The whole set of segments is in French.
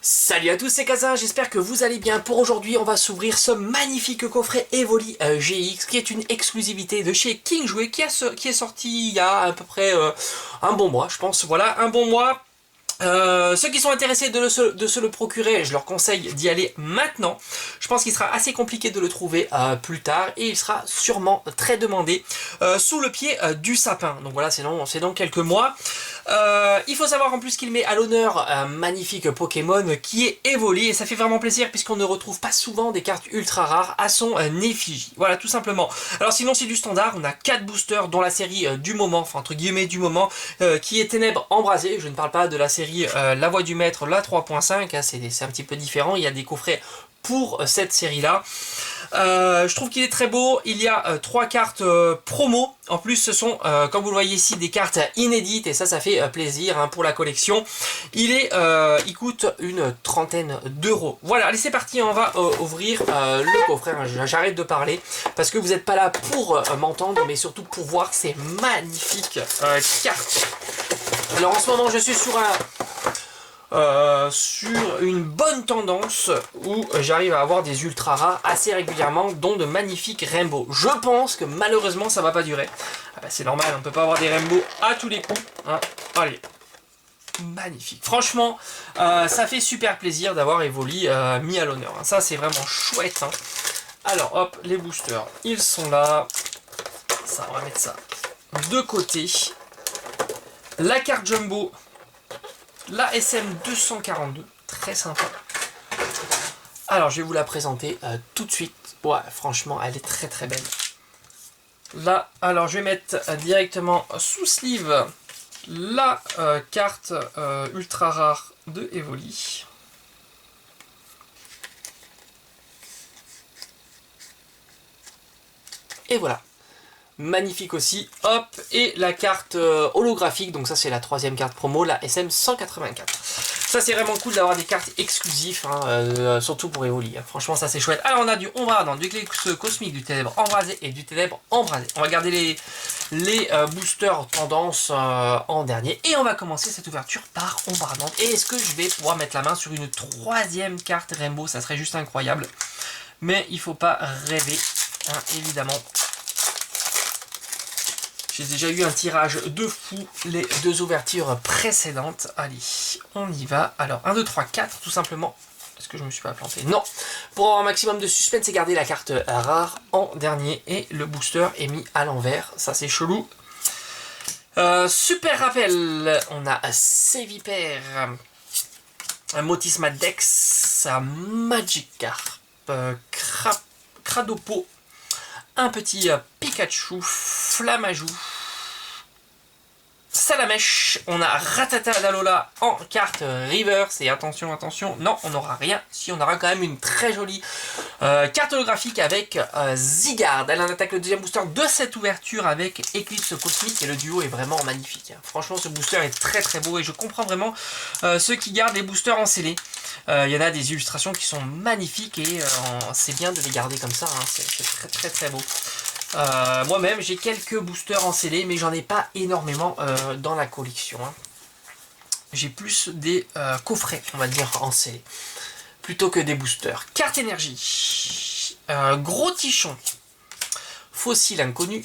Salut à tous, c'est Kazin, j'espère que vous allez bien. Pour aujourd'hui, on va s'ouvrir ce magnifique coffret Evoli GX qui est une exclusivité de chez King Jouet qui est sorti il y a à peu près un bon mois, je pense. Voilà, un bon mois. Ceux qui sont intéressés de se le procurer, je leur conseille d'y aller maintenant. Je pense qu'il sera assez compliqué de le trouver plus tard et il sera sûrement très demandé sous le pied du sapin. Donc voilà, c'est dans quelques mois. Il faut savoir en plus qu'il met à l'honneur un magnifique Pokémon qui est Evoli et ça fait vraiment plaisir puisqu'on ne retrouve pas souvent des cartes ultra rares à son effigie. Voilà, tout simplement. Alors sinon c'est du standard, on a 4 boosters dont la série du moment, enfin entre guillemets du moment, qui est Ténèbres Embrasées. Je ne parle pas de la série La Voix du Maître, la 3.5, hein, c'est un petit peu différent, il y a des coffrets pour cette série là. Je trouve qu'il est très beau, il y a 3 cartes promo, en plus ce sont comme vous le voyez ici des cartes inédites et ça fait plaisir hein, pour la collection. Il coûte une trentaine d'euros. Voilà, allez c'est parti, on va ouvrir le coffret. J'arrête de parler parce que vous n'êtes pas là pour m'entendre mais surtout pour voir ces magnifiques cartes. Alors en ce moment je suis sur une bonne tendance où j'arrive à avoir des ultra rares assez régulièrement, dont de magnifiques rainbows. Je pense que malheureusement ça va pas durer. Ah bah, c'est normal, on peut pas avoir des rainbows à tous les coups. Hein. Allez, magnifique. Franchement, ça fait super plaisir d'avoir Evoli mis à l'honneur. Hein. Ça c'est vraiment chouette. Hein. Alors hop, les boosters, ils sont là. Ça, on va mettre ça de côté. La carte jumbo. La SM242, très sympa. Alors, je vais vous la présenter tout de suite. Ouais, franchement, elle est très très belle. Là, alors, je vais mettre directement sous sleeve la carte ultra rare de Evoli. Et voilà. Magnifique aussi, hop, et la carte holographique, donc ça c'est la 3e carte promo, la SM184. Ça c'est vraiment cool d'avoir des cartes exclusives, hein, surtout pour Evoli, hein. Franchement ça c'est chouette. Alors on a du Ombradan, du Glécus Cosmique, du Ténèbres Embrasé et du Ténèbres Embrasé. On va garder les boosters tendance en dernier, et on va commencer cette ouverture par Ombradan. Et est-ce que je vais pouvoir mettre la main sur une 3e carte Rainbow? Ça serait juste incroyable, mais il faut pas rêver, hein, évidemment. J'ai déjà eu un tirage de fou les 2 ouvertures précédentes. Allez, on y va. Alors, 1, 2, 3, 4, tout simplement. Est-ce que je me suis pas planté? Non. Pour avoir un maximum de suspense, c'est garder la carte rare en dernier. Et le booster est mis à l'envers. Ça, c'est chelou. Super rappel. On a Sévipère, Motisma Dex, Magikarp, Cradopo, un petit Pikachu, Flamajou, Salamèche, on a Rattata d'Alola en carte reverse, et attention, attention, non, on n'aura rien, si on aura quand même une très jolie carte holographique avec Zygarde. Elle en attaque le 2e booster de cette ouverture avec Eclipse Cosmique, et le duo est vraiment magnifique. Franchement, ce booster est très très beau, et je comprends vraiment ceux qui gardent les boosters en scellé. Il y en a des illustrations qui sont magnifiques, et c'est bien de les garder comme ça, hein. C'est très très très beau. Moi-même j'ai quelques boosters en scellé, mais j'en ai pas énormément dans la collection, hein. J'ai plus des coffrets, on va dire, en scellé plutôt que des boosters. Carte énergie, gros tichon, fossile inconnu,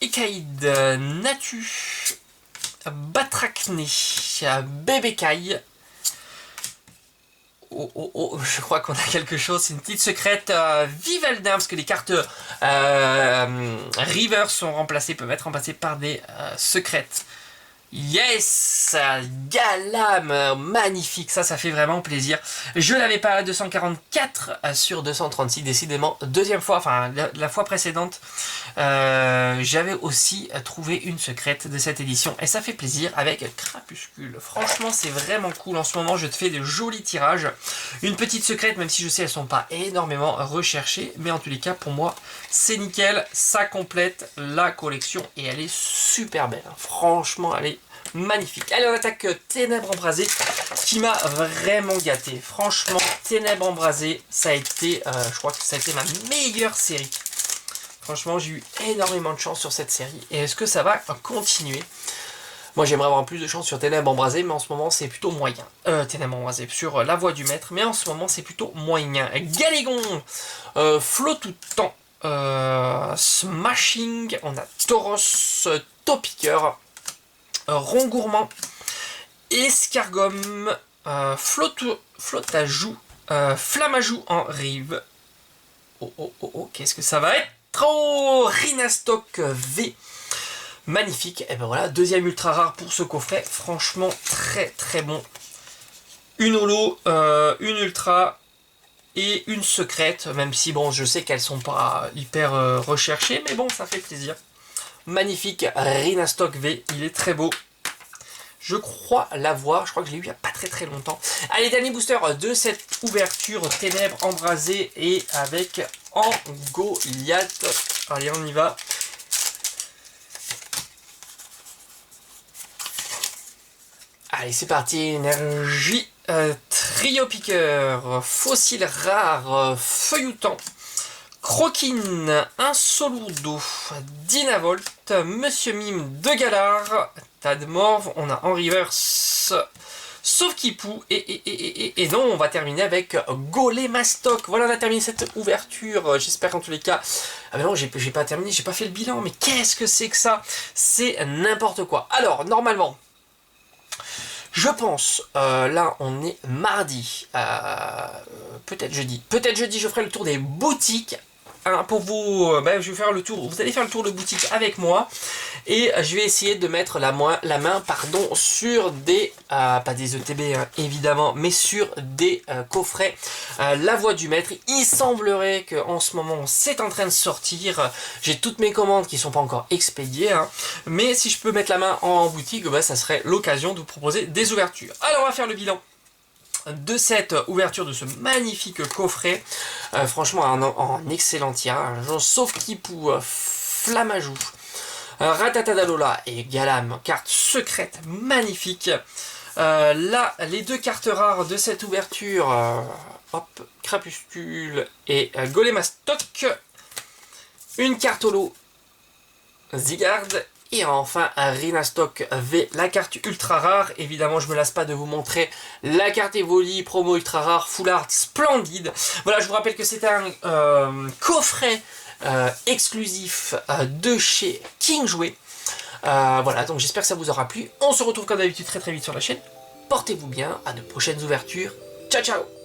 Écaïde, Natu, Batrachné, Bébécaille. Oh, je crois qu'on a quelque chose, c'est une petite secrète Vivaldin, parce que les cartes River sont remplacées, peuvent être remplacées par des secrètes. Yes, Galam, magnifique, ça fait vraiment plaisir. Je l'avais pas à 244 sur 236, décidément, deuxième fois, enfin la fois précédente, j'avais aussi trouvé une secrète de cette édition, et ça fait plaisir avec Crapuscule. Franchement, c'est vraiment cool, en ce moment, je te fais de jolis tirages. Une petite secrète, même si je sais, elles sont pas énormément recherchées, mais en tous les cas, pour moi, c'est nickel, ça complète la collection, et elle est super belle. Franchement, elle est magnifique. Allez, on attaque Ténèbres Embrasées, qui m'a vraiment gâté. Franchement, Ténèbres Embrasées, ça a été, je crois que ça a été ma meilleure série. Franchement, j'ai eu énormément de chance sur cette série. Et est-ce que ça va continuer? Moi j'aimerais avoir plus de chance sur Ténèbres Embrasées, mais en ce moment c'est plutôt moyen. Ténèbres Embrasées sur La Voix du Maître, mais en ce moment c'est plutôt moyen. Galégon, Flot tout temps, Smashing, on a Tauros, Topiqueur, Rond Gourmand, Escargome, Flotajou, Flamajou en rive. Oh, qu'est-ce que ça va être? Oh, Rhinastock V. Magnifique. Et ben voilà, deuxième ultra rare pour ce coffret. Franchement, très très bon. Une holo, une ultra et une secrète. Même si, bon, je sais qu'elles sont pas hyper recherchées, mais bon, ça fait plaisir. Magnifique Rhinastock V. Il est très beau. Je crois l'avoir, je crois que je l'ai eu il n'y a pas très très longtemps. Allez, dernier booster de cette ouverture Ténèbres Embrasées et avec Goliath. Allez, on y va. Allez, c'est parti. Énergie, Trio Piqueur, Fossile Rare, Feuilloutant, Croquine, Insoludo, Dynavolt, Monsieur Mime de Galard, Tadmorve, on a en reverse Sauf-Kipou, et non, on va terminer avec Golémastoc. Voilà, on a terminé cette ouverture. J'espère qu'en tous les cas... Ah mais non, j'ai pas terminé, j'ai pas fait le bilan, mais qu'est-ce que c'est que ça? C'est n'importe quoi. Alors, normalement... Je pense, là on est mardi, peut-être jeudi je ferai le tour des boutiques. Pour vous, je vais faire le tour, vous allez faire le tour de boutique avec moi et je vais essayer de mettre la main sur des, pas des ETB hein, évidemment, mais sur des coffrets La Voix du Maître. Il semblerait qu'en ce moment c'est en train de sortir, j'ai toutes mes commandes qui ne sont pas encore expédiées, hein, mais si je peux mettre la main en boutique, ça serait l'occasion de vous proposer des ouvertures. Alors on va faire le bilan de cette ouverture de ce magnifique coffret, franchement en excellent tirage. Sauf-Kipou, Flamajou, Ratatadalola et Galam, carte secrète magnifique. Là, les deux cartes rares de cette ouverture, Crapuscule et Golémastoc, une carte holo, Zygarde. Et enfin un Rhinastock V, la carte ultra rare. Évidemment je me lasse pas de vous montrer la carte Evoli promo ultra rare Full Art splendide. Voilà, je vous rappelle que c'est un coffret exclusif de chez King Jouet. Voilà, donc j'espère que ça vous aura plu. On se retrouve comme d'habitude très très vite sur la chaîne. Portez-vous bien, à de prochaines ouvertures. Ciao ciao.